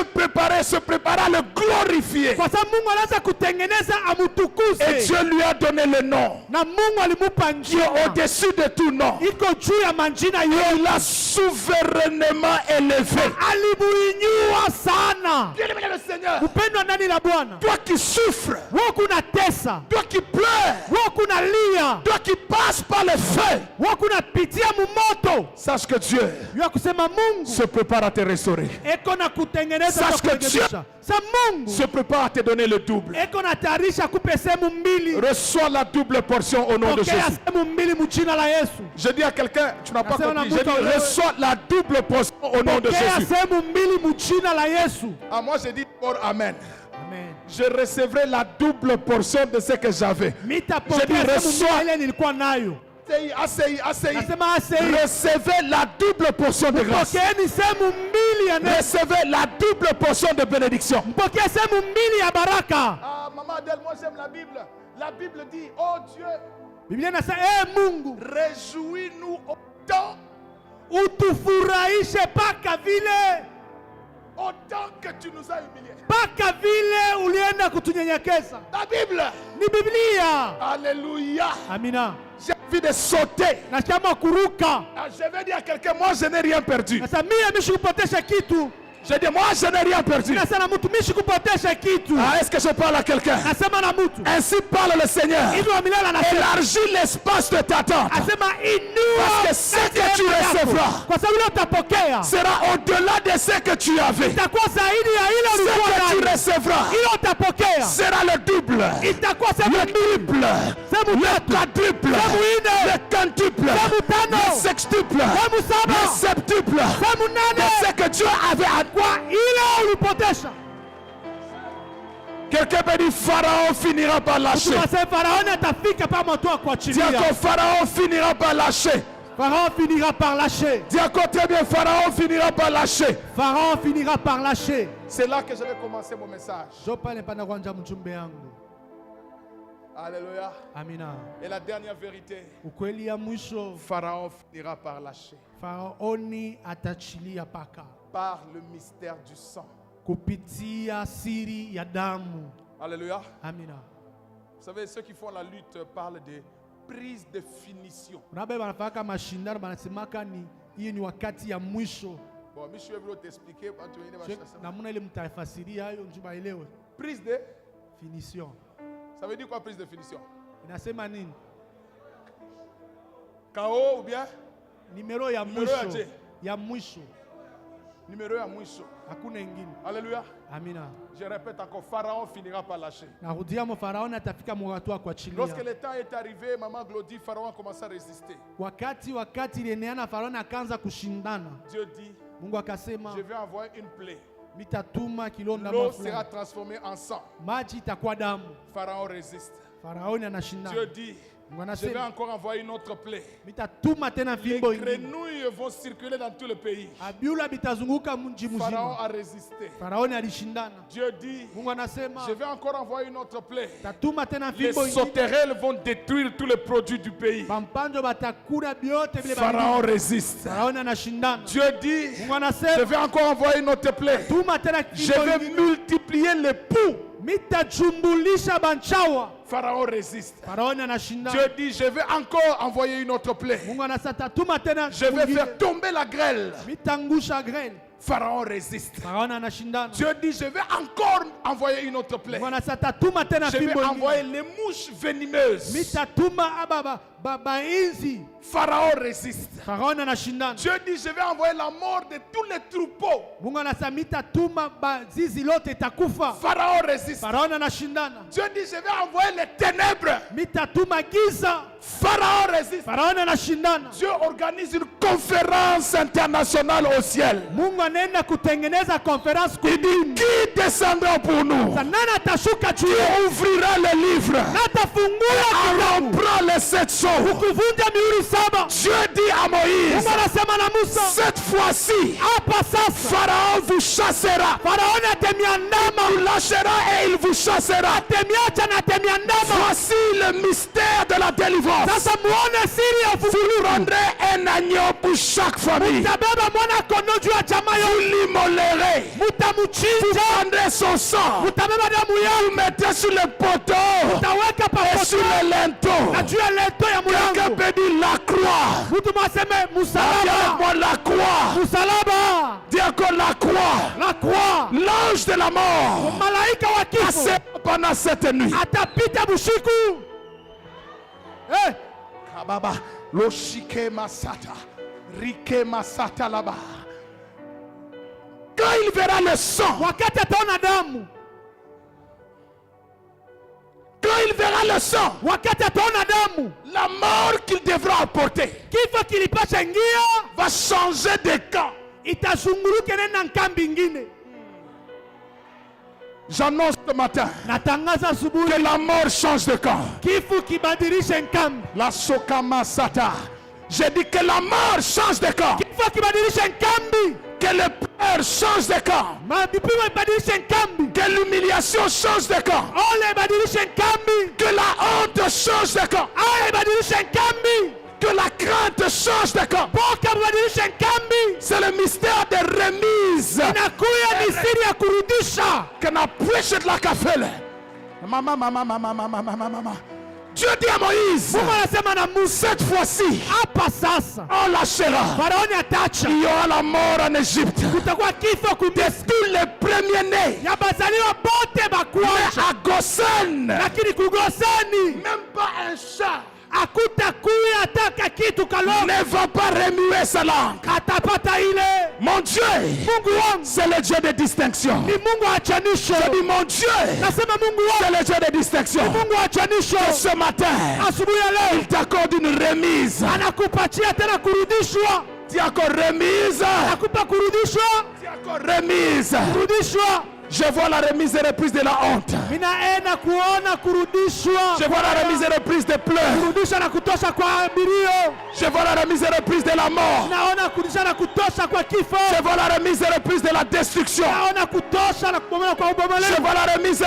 se prépara à le glorifier. Kwa sababu Mungu anaanza kutengeneza amutukuze. Et Dieu lui a donné le nom. Na Mungu alimupa Qui est au-dessus de tout nom. Iko juu ya majina yote. Il l'a souverainement élevé. Alimuinua sana. Bien-aimé le Seigneur. Upendo ndani la Bwana. Toi qui souffres. Wewe kuna tesa. Toi qui pleures. Wewe kuna lia. Toi qui passes par le feu. Wewe kuna pitia mumoto. Sache que Dieu se prépare à te restaurer. Sache que Dieu se prépare à te donner le double. Reçois la double portion au nom de Jésus. Je dis à quelqu'un, tu n'as pas compris, je dis reçois la double portion au nom de Jésus. Ah, moi je dis pour Amen. Je recevrai la double portion de ce que j'avais. Je dis reçois. Recevez la double portion de grâce. Recevez la double portion de bénédiction. Ah, maman Adèle, moi j'aime la Bible. La Bible dit, oh Dieu, réjouis-nous autant. Autant que tu nous as humiliés. La Bible. Alléluia. Amina. J'ai envie de sauter. Ah, je vais dire à quelqu'un, moi je n'ai rien perdu. Je dis, moi je n'ai rien perdu. Ah, est-ce que je parle à quelqu'un? Ainsi parle le Seigneur. Élargis l'espace de ta tente. Parce que ce que tu recevras sera au-delà de ce que tu avais. Ce que tu recevras sera le double, le triple, le quadruple, le quintuple, le sextuple, le septuple de ce que Dieu avait à quelqu'un peut dire Pharaon finira par lâcher. Dis encore Pharaon finira par lâcher. Pharaon finira par lâcher. Dis encore très bien Pharaon finira par lâcher. Pharaon finira par lâcher. C'est là que je vais commencer mon message. Alléluia. Amina. Et la dernière vérité. Pharaon finira par lâcher. Faraoni atachilia paka. Par le mystère du sang. Kupitia siri ya damu. Alléluia. Amina. Vous savez, ceux qui font la lutte parlent de prise de finition. Bon, je vais vous t'expliquer. Prise de finition. Ça veut dire quoi prise de finition? KO ou bien? Numéro ya mwisho. Ya mwisho. Numéro ya mwisho. Hakuna ingine. Alléluia. Amina. Je répète encore, Pharaon finira par lâcher. Lorsque le temps est arrivé, maman Glody, Pharaon a commencé à résister. Dieu dit, je vais envoyer une plaie. L'eau sera transformée en sang. Pharaon résiste. Dieu dit, je vais encore envoyer une autre plaie. Les grenouilles vont circuler dans tout le pays. Pharaon a résisté. Dieu dit, je vais encore envoyer une autre plaie. Les sauterelles vont détruire tous les produits du pays. Pharaon résiste. Dieu dit, je vais encore envoyer une autre plaie. Je vais multiplier les poux. Pharaon résiste. Dieu dit, je vais encore envoyer une autre plaie. Je vais faire tomber la grêle. Pharaon résiste. Dieu dit, je vais encore envoyer une autre plaie. Je vais envoyer les mouches venimeuses. Pharaon résiste. Dieu dit, je vais envoyer la mort de tous les troupeaux. Pharaon résiste. Dieu dit, je vais envoyer les ténèbres. Pharaon résiste. Dieu organise une conférence internationale au ciel. Il dit, qui descendra pour nous? Qui ouvrira le livre? Et rompra les 7 sceaux? jours, Dieu dit à Moïse, cette fois-ci, Pharaon vous chassera. Il lâchera et il vous chassera. Voici le mystère de la délivrance. Vous prendrez un agneau pour chaque famille. Vous l'immolerez. Vous prendrez son sang. Vous mettez sur le poteau et sur le linteau. Quelqu'un peut dire la croix. Dis-moi la croix. Dis encore la croix. L'ange de la mort passé pendant cette nuit. Kababa, loshike masata, rike masata là-bas. Quand il verra le sang, quand il verra le sang, la mort qu'il devra apporter va changer de camp. J'annonce ce matin que la mort change de camp. La sokama sata. J'ai dit que la mort change de camp. Que le peur change de camp. Que l'humiliation change de camp. Que la honte change de camp. Que la crainte change de camp. C'est le mystère de remise. Que n'a prêché de la café. Maman. Dieu dit à Moïse, cette fois-ci, on lâchera. Il y aura la mort en Égypte. De tous les premiers-nés. Mais à Goshen, même pas un chat ne va pas remuer sa langue. Mon Dieu, c'est le Dieu de distinction. Je dis mon Dieu, c'est le Dieu de distinction. Et ce matin, il t'accorde une remise. Dis encore remise. Dis encore remise. Je vois la remise et reprise de la honte. Je vois la remise et reprise des pleurs. Je vois la remise et reprise de la mort. Je vois la remise et reprise de la destruction. Je vois la remise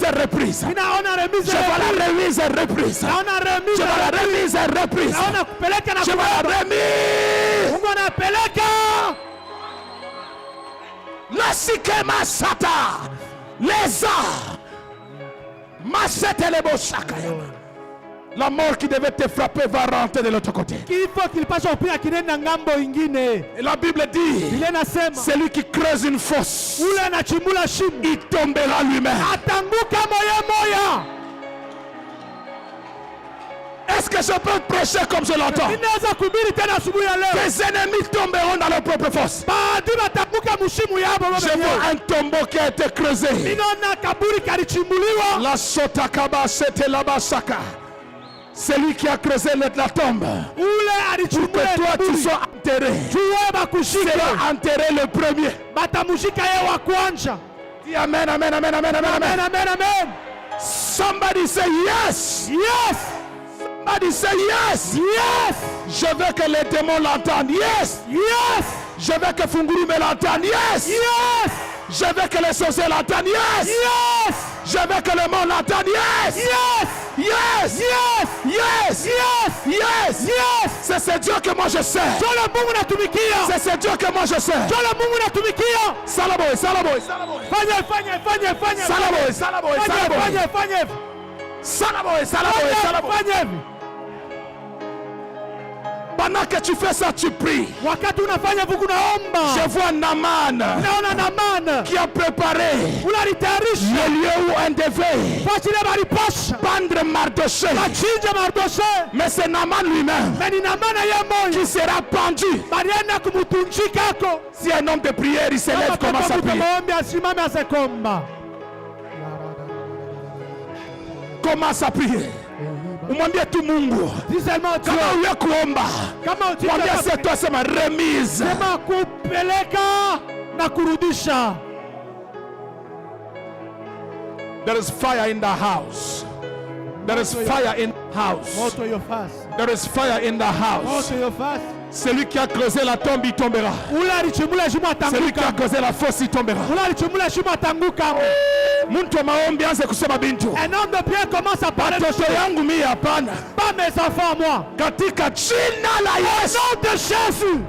et reprise. Je vois la remise et reprise. Je vois la remise et reprise. Je vois la remise. La sikema sata, les arts, machette les beaux chakayama. La mort qui devait te frapper va rentrer de l'autre côté. Et la Bible dit, celui qui creuse une fosse, il tombera lui-même. Est-ce que je peux prêcher comme je l'entends? Tes ennemis tomberont dans leur propre fosse. Je vois un tombeau qui a été creusé. La sotakaba c'était là-bas saka. Celui qui a creusé la tombe pour que toi tu sois enterré. Sera enterré le premier. Dis amen, amen, amen, amen, amen, amen, amen. Somebody say yes. Yes. Somebody say yes. Yes. Je veux que les démons l'entendent. Yes. Yes. Je veux que Funguru me l'entende. Yes. Yes. Je veux que les sorciers l'entendent. Yes. Yes. Je veux que le monde l'entende. Yes. Yes. Yes. Yes. Yes. Yes. Yes. Yes. C'est ce Dieu que moi je sais. C'est ce Dieu que moi je sais. Salaboy, salaboy, salaboy. Salaboy, salaboy, salaboy. Salaboy, salaboy, salaboy. Pendant que tu fais ça, tu pries. Je vois Naman qui a préparé le lieu où on devait pendre Mardoché. Mais c'est Naman lui-même qui sera pendu. Si un homme de prière il s'élève, commence à prier. Commence à prier. Umwambie tu Mungu kama uwe kuomba, mwambie seto sema remise, sema kupeleka na kurudisha. There is fire in the house. There is fire in the house. There is fire in the house. Celui qui a creusé la tombe, il tombera. Celui qui a creusé la fosse, il tombera. Muntu maombi anze kusema bintu. Un homme de prière commence à parler. Watoto yangu mimi hapana. Pas mes enfants moi. Katika jina la Yesu. Au nom de Jésus.